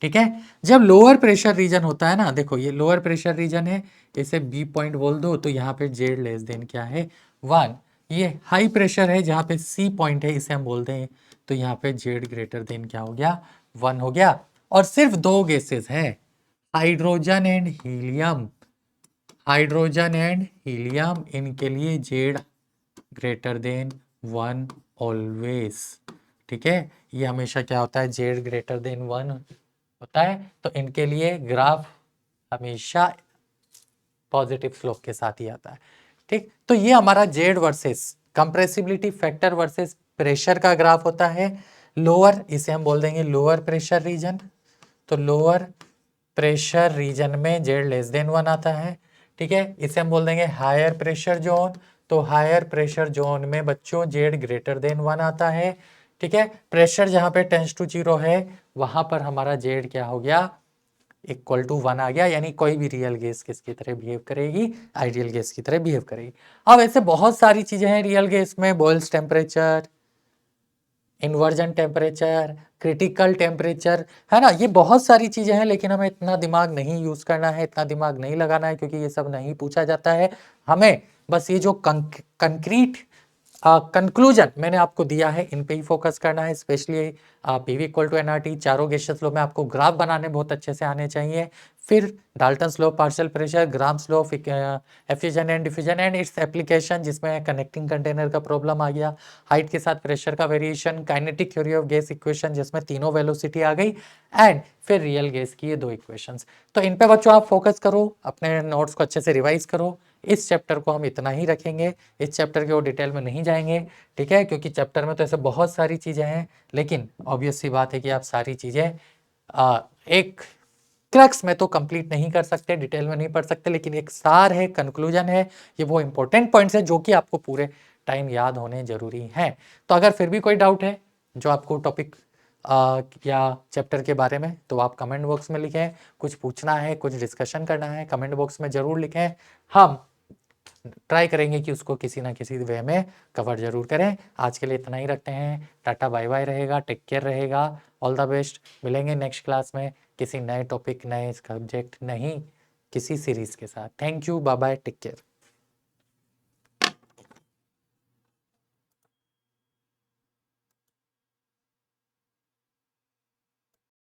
ठीक है, जब लोअर प्रेशर रीजन होता है ना, देखो ये लोअर प्रेशर रीजन है, इसे बी पॉइंट बोल दो, तो यहाँ पे जेड लेस देन क्या है, 1। ये हाई प्रेशर है जहाँ पे सी पॉइंट है, इसे हम बोलते हैं, तो यहाँ पे जेड ग्रेटर देन क्या हो गया, 1 हो गया। और सिर्फ दो गैसेस हैं, hydrogen and helium, hydrogen and helium, इनके लिए जेड ग्रेटर देन 1 ऑलवेज। ठीक है, ये हमेशा क्या होता है, जेड ग्रेटर देन 1 होता है। तो इनके लिए ग्राफ हमेशा पॉजिटिव स्लोप के साथ ही आता है। ठीक, तो ये हमारा Z versus compressibility factor versus pressure का ग्राफ होता है। लोअर, इसे हम बोल देंगे लोअर प्रेशर रीजन, तो लोअर प्रेशर रीजन में जेड लेस देन 1 आता है। ठीक है, इसे हम बोल देंगे हायर प्रेशर जोन, तो हायर प्रेशर जोन में बच्चों जेड ग्रेटर देन 1 आता है। ठीक है, प्रेशर जहां पे टेंस टू 0 है वहां पर हमारा जेड क्या हो गया, इक्वल टू 1 आ गया, यानी कोई भी रियल गैस किसकी तरह बिहेव करेगी, आइडियल गैस की तरह बिहेव करेगी। अब ऐसे बहुत सारी चीजें हैं रियल गैस में, boils temperature, inversion temperature, critical temperature, है ना, ये बहुत सारी चीजें हैं, लेकिन हमें इतना दिमाग नहीं यूज करना है, इतना दिमाग नहीं लगाना है, क्योंकि ये सब नहीं पूछा जाता है। हमें बस ये जो कंक्रीट कंक्लूजन मैंने आपको दिया है, इन पे ही फोकस करना है, specially PV equal to NRT, चारों गैसेस लो में आपको ग्राफ बनाने बहुत अच्छे से आने चाहिए। फिर Dalton law partial pressure, grams law of effusion and diffusion and its application, जिसमें कनेक्टिंग कंटेनर का प्रॉब्लम आ गया, हाइट के साथ प्रेशर का variation, kinetic theory of gas equation जिसमें तीनों वेलोसिटी आ गई, एंड फिर रियल गैस की ये दो इक्वेशंस। तो इन पे बच्चों आप फोकस करो, अपने नोट्स को अच्छे से रिवाइज करो। इस चैप्टर को हम इतना ही रखेंगे, इस चैप्टर के वो डिटेल में नहीं जाएंगे। ठीक है, क्योंकि चैप्टर में तो ऐसे बहुत सारी चीज़ें हैं, लेकिन ऑब्वियस सी बात है कि आप सारी चीज़ें एक क्रक्स में तो कंप्लीट नहीं कर सकते, डिटेल में नहीं पढ़ सकते, लेकिन एक सार है, कंक्लूजन है, ये वो इंपॉर्टेंट पॉइंट्स है जो कि आपको पूरे टाइम याद होने जरूरी हैं। तो अगर फिर भी कोई डाउट है जो आपको टॉपिक या चैप्टर के बारे में, तो आप कमेंट बॉक्स में लिखें, कुछ पूछना है, कुछ डिस्कशन करना है, कमेंट बॉक्स में ज़रूर लिखें, हम ट्राई करेंगे कि उसको किसी ना किसी वे में कवर जरूर करें। आज के लिए इतना ही रखते हैं, टाटा बाय बाय रहेगा, टेक केयर रहेगा, ऑल द बेस्ट। मिलेंगे नेक्स्ट क्लास में किसी नए टॉपिक, नए सब्जेक्ट, नहीं किसी सीरीज के साथ। Thank you, bye bye, take care.